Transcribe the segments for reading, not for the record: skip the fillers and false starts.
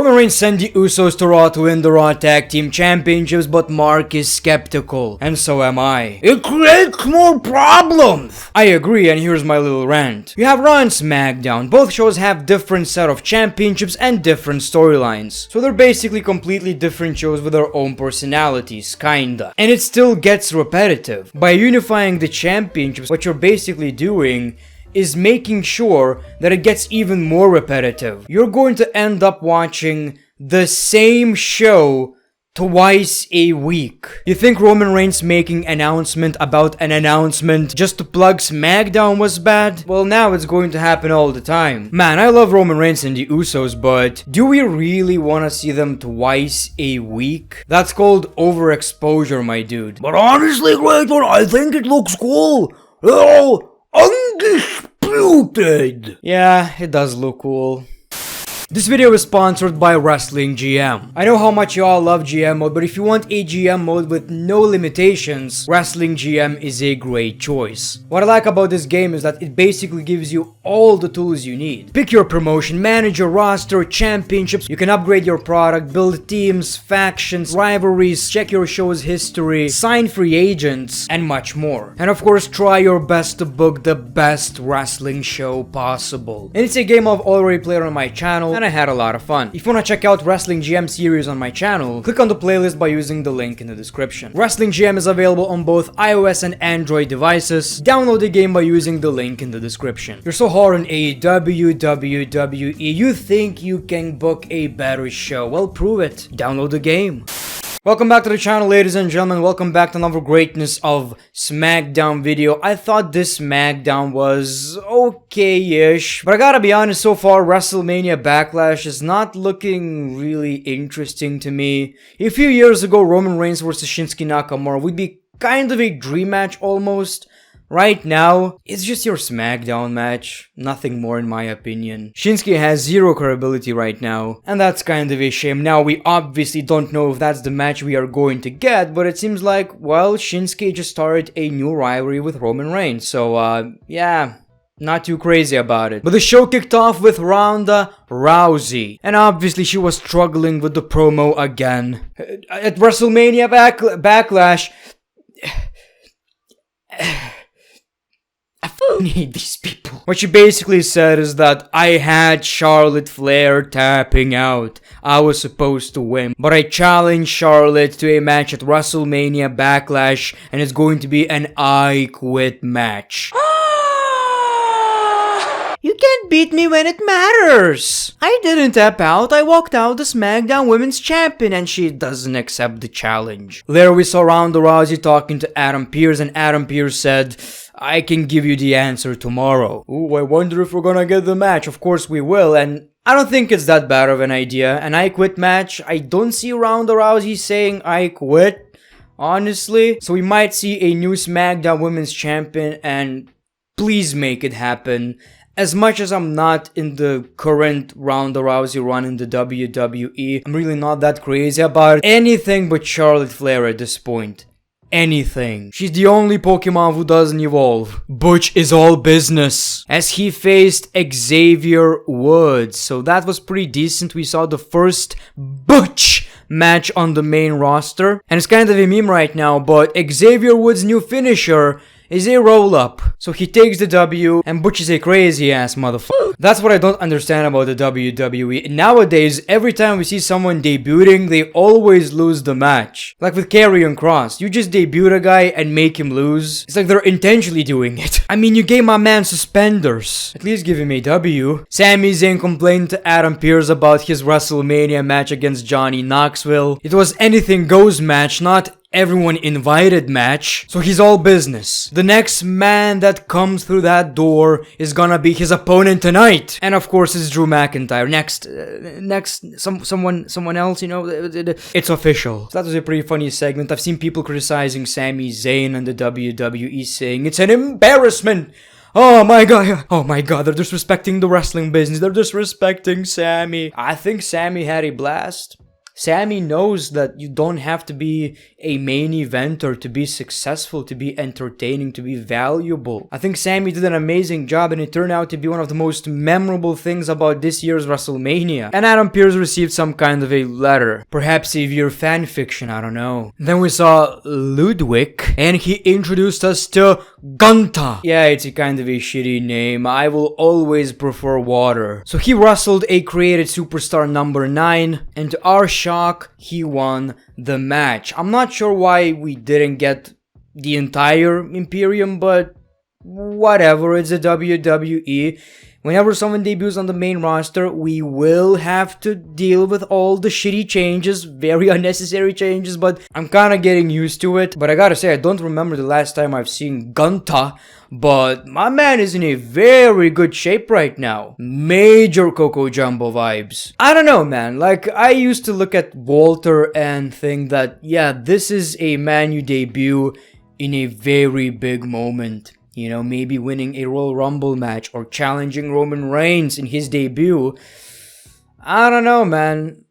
Roman Reigns sent the Usos to Raw to win the Raw Tag Team Championships, but Mark is skeptical, and so am I. It creates more problems! I agree, and here's my little rant. You have Raw and SmackDown. Both shows have different set of championships and different storylines. So they're basically completely different shows with their own personalities, kinda. And it still gets repetitive. By unifying the championships, what you're basically doing is making sure that it gets even more repetitive. You're going to end up watching the same show twice a week. You think Roman Reigns making announcement about an announcement just to plug SmackDown was bad? Well, now it's going to happen all the time. Man, I love Roman Reigns and the Usos, but do we really want to see them twice a week? That's called overexposure, my dude. But honestly, great one, I think it looks cool. Oh, undisputed. Yeah, it does look cool. This video is sponsored by Wrestling GM. I know how much y'all love GM mode, but if you want a GM mode with no limitations, Wrestling GM is a great choice. What I like about this game is that it basically gives you all the tools you need. Pick your promotion, manage your roster, championships, you can upgrade your product, build teams, factions, rivalries, check your show's history, sign free agents, and much more. And of course, try your best to book the best wrestling show possible. And it's a game I've already played on my channel, and I had a lot of fun. If you want to check out Wrestling GM series on my channel, click on the playlist by using the link in the description. Wrestling GM is available on both iOS and Android devices. Download the game by using the link in the description. You're so hard on AEW, WWE, you think you can book a better show? Well, prove it. Download the game. Welcome back to the channel, ladies and gentlemen. Welcome back to another greatness of SmackDown video. I thought this SmackDown was okay-ish, but I gotta be honest, so far WrestleMania Backlash is not looking really interesting to me. A few years ago, Roman Reigns versus Shinsuke Nakamura would be kind of a dream match almost. Right now, it's just your SmackDown match, nothing more in my opinion. Shinsuke has zero credibility right now, and that's kind of a shame. Now, we obviously don't know if that's the match we are going to get, but it seems like, well, Shinsuke just started a new rivalry with Roman Reigns, so yeah. Not too crazy about it. But the show kicked off with Ronda Rousey. And obviously she was struggling with the promo again. At WrestleMania Backlash... I hate these people. What she basically said is that I had Charlotte Flair tapping out. I was supposed to win, but I challenged Charlotte to a match at WrestleMania Backlash, and it's going to be an I Quit match. You can't beat me when it matters. I didn't tap out. I walked out the SmackDown Women's Champion, and she doesn't accept the challenge. Later we saw Ronda Rousey talking to Adam Pearce, and Adam Pearce said, I can give you the answer tomorrow. Ooh, I wonder if we're gonna get the match. Of course we will, and I don't think it's that bad of an idea. An I Quit match, I don't see Ronda Rousey saying I quit, honestly. So we might see a new SmackDown Women's Champion, and please make it happen. As much as I'm not in the current Ronda Rousey run in the WWE, I'm really not that crazy about anything but Charlotte Flair at this point. Anything. She's the only Pokemon who doesn't evolve. Butch is all business. As he faced Xavier Woods. So that was pretty decent. We saw the first Butch match on the main roster. And it's kind of a meme right now, but Xavier Woods' new finisher is a roll-up. So he takes the W, and Butch is a crazy-ass motherfucker. That's what I don't understand about the WWE. Nowadays, every time we see someone debuting, they always lose the match. Like with Karrion Kross, you just debut a guy and make him lose. It's like they're intentionally doing it. I mean, you gave my man suspenders. At least give him a W. Sami Zayn complained to Adam Pearce about his WrestleMania match against Johnny Knoxville. It was anything goes match, not everyone invited match, so he's all business. The next man that comes through that door is gonna be his opponent tonight, and of course it's Drew McIntyre. Someone else, you know, it's official. So that was a pretty funny segment. I've seen people criticizing Sami Zayn and the WWE, saying it's an embarrassment. Oh my god, they're disrespecting the wrestling business. They're disrespecting Sami. I think Sami had a blast. Sami knows that you don't have to be a main eventer to be successful, to be entertaining, to be valuable. I think Sami did an amazing job, and it turned out to be one of the most memorable things about this year's WrestleMania. And Adam Pearce received some kind of a letter. Perhaps Xavier fanfiction, I don't know. Then we saw Ludwig, and he introduced us to Gunther. Yeah, it's a kind of a shitty name. I will always prefer water. So he wrestled a created superstar number 9, and to our shock, he won the match. I'm not sure why we didn't get the entire Imperium, but whatever, it's a WWE. Whenever someone debuts on the main roster, we will have to deal with all the shitty changes, very unnecessary changes, but I'm kinda getting used to it. But I gotta say, I don't remember the last time I've seen Gunther, but my man is in a very good shape right now. Major Coco Jumbo vibes. I don't know, man, like, I used to look at Walter and think that, yeah, this is a man you debut in a very big moment. You know, maybe winning a Royal Rumble match or challenging Roman Reigns in his debut. I don't know, man.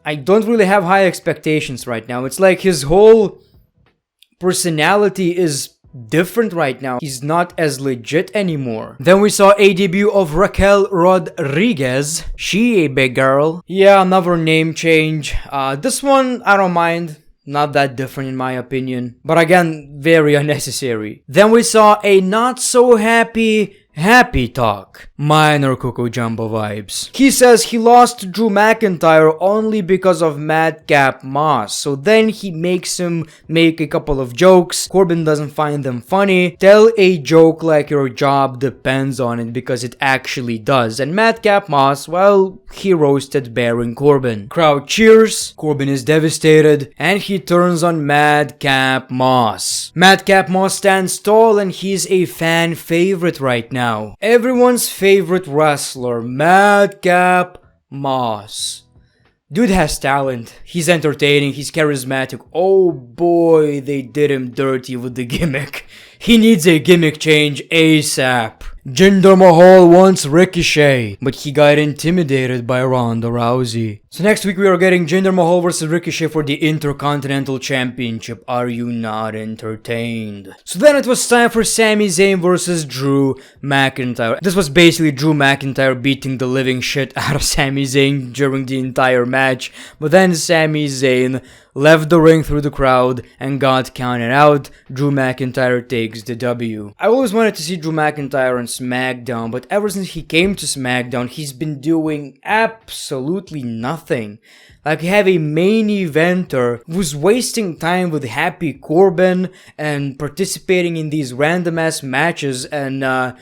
I don't really have high expectations right now. It's like his whole personality is different right now. He's not as legit anymore. Then we saw a debut of Raquel Rodriguez. She a big girl. Yeah, another name change. This one, I don't mind. Not that different in my opinion. But again, very unnecessary. Then we saw a not so happy talk. Minor Coco Jumbo vibes. He says he lost to Drew McIntyre only because of Madcap Moss. So then he makes him make a couple of jokes. Corbin doesn't find them funny. Tell a joke like your job depends on it, because it actually does. And Madcap Moss, well, he roasted Baron Corbin. Crowd cheers. Corbin is devastated. And he turns on Madcap Moss. Madcap Moss stands tall, and he's a fan favorite right now. Everyone's favorite wrestler, Madcap Moss. Dude has talent. He's entertaining. He's charismatic. Oh boy, they did him dirty with the gimmick. He needs a gimmick change ASAP. Jinder Mahal wants Ricochet, but he got intimidated by Ronda Rousey. So next week we are getting Jinder Mahal vs Ricochet for the Intercontinental Championship. Are you not entertained? So then it was time for Sami Zayn vs Drew McIntyre. This was basically Drew McIntyre beating the living shit out of Sami Zayn during the entire match, but then Sami Zayn left the ring through the crowd and got counted out. Drew McIntyre takes the W. I always wanted to see Drew McIntyre on SmackDown, but ever since he came to SmackDown, he's been doing absolutely nothing. Like, you have a main eventer who's wasting time with Happy Corbin and participating in these random ass matches, and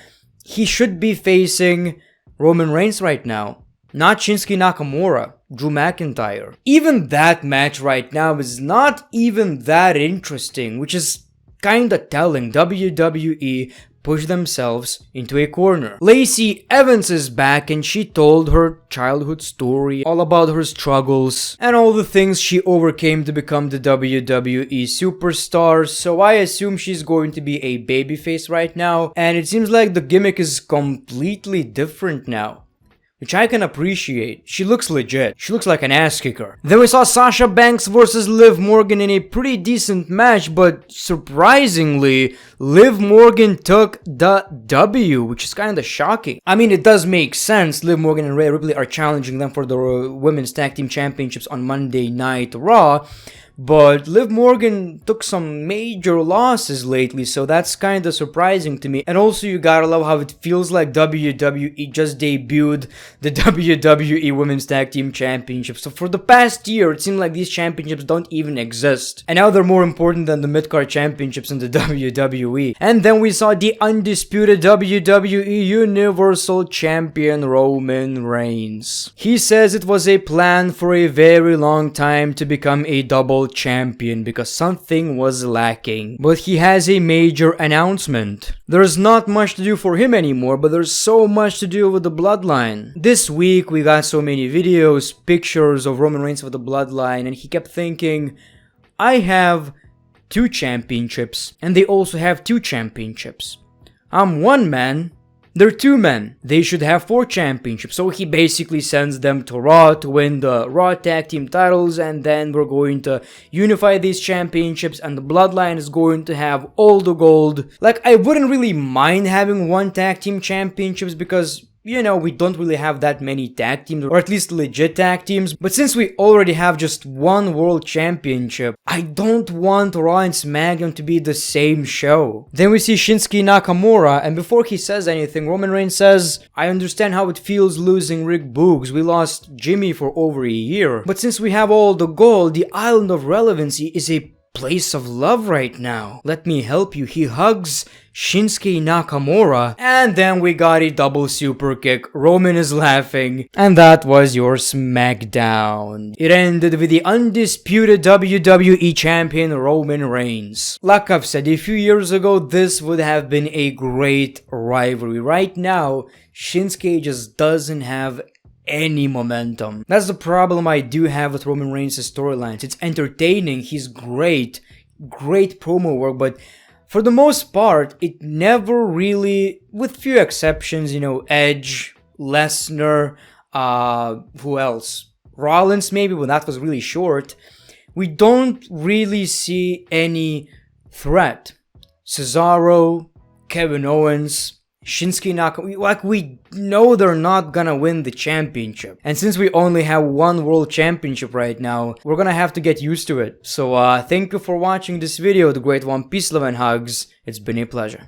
he should be facing Roman Reigns right now, not Shinsuke Nakamura. Drew McIntyre. Even that match right now is not even that interesting, which is kinda telling. WWE pushed themselves into a corner. Lacey Evans is back, and she told her childhood story, all about her struggles and all the things she overcame to become the WWE superstar. So I assume she's going to be a babyface right now, and it seems like the gimmick is completely different now, which I can appreciate. She looks legit. She looks like an ass kicker. Then we saw Sasha Banks versus Liv Morgan in a pretty decent match, but surprisingly, Liv Morgan took the W, which is kind of shocking. I mean, it does make sense. Liv Morgan and Rhea Ripley are challenging them for the Women's Tag Team Championships on Monday Night Raw, but Liv Morgan took some major losses lately, so that's kinda surprising to me. And also, you gotta love how it feels like WWE just debuted the WWE Women's Tag Team Championships. So for the past year, it seemed like these championships don't even exist, and now they're more important than the mid-card championships in the WWE. And then we saw the undisputed WWE Universal Champion Roman Reigns. He says it was a plan for a very long time to become a double champion because something was lacking. But he has a major announcement. There's not much to do for him anymore, but there's so much to do with the Bloodline. This week we got so many videos, pictures of Roman Reigns with the Bloodline, and he kept thinking, I have 2 championships, and they also have 2 championships. I'm one man, They're two men. They should have 4 championships. So he basically sends them to Raw to win the Raw tag team titles, and then we're going to unify these championships, and the Bloodline is going to have all the gold. Like, I wouldn't really mind having 1 tag team championships because, you know, we don't really have that many tag teams, or at least legit tag teams. But since we already have just 1 world championship, I don't want Raw and SmackDown to be the same show. Then we see Shinsuke Nakamura, and before he says anything, Roman Reigns says, "I understand how it feels losing Rick Boogs. We lost Jimmy for over a year. But since we have all the gold, the Island of Relevancy is a place of love right now. Let me help you." He hugs Shinsuke Nakamura, and then we got a double super kick. Roman is laughing, and that was your SmackDown. It ended with the undisputed WWE Champion Roman Reigns. Like I've said a few years ago, this would have been a great rivalry. Right now, Shinsuke just doesn't have any momentum. That's the problem I do have with Roman Reigns' storylines. It's entertaining, he's great promo work, but for the most part, it never really, with few exceptions, you know, Edge, Lesnar, who else? Rollins maybe, but that was really short. We don't really see any threat. Cesaro, Kevin Owens, Shinsuke Nakamura, like, we know they're not gonna win the championship. And since we only have 1 world championship right now, we're gonna have to get used to it. So thank you for watching this video, the great one. Peace, love, and hugs. It's been a pleasure.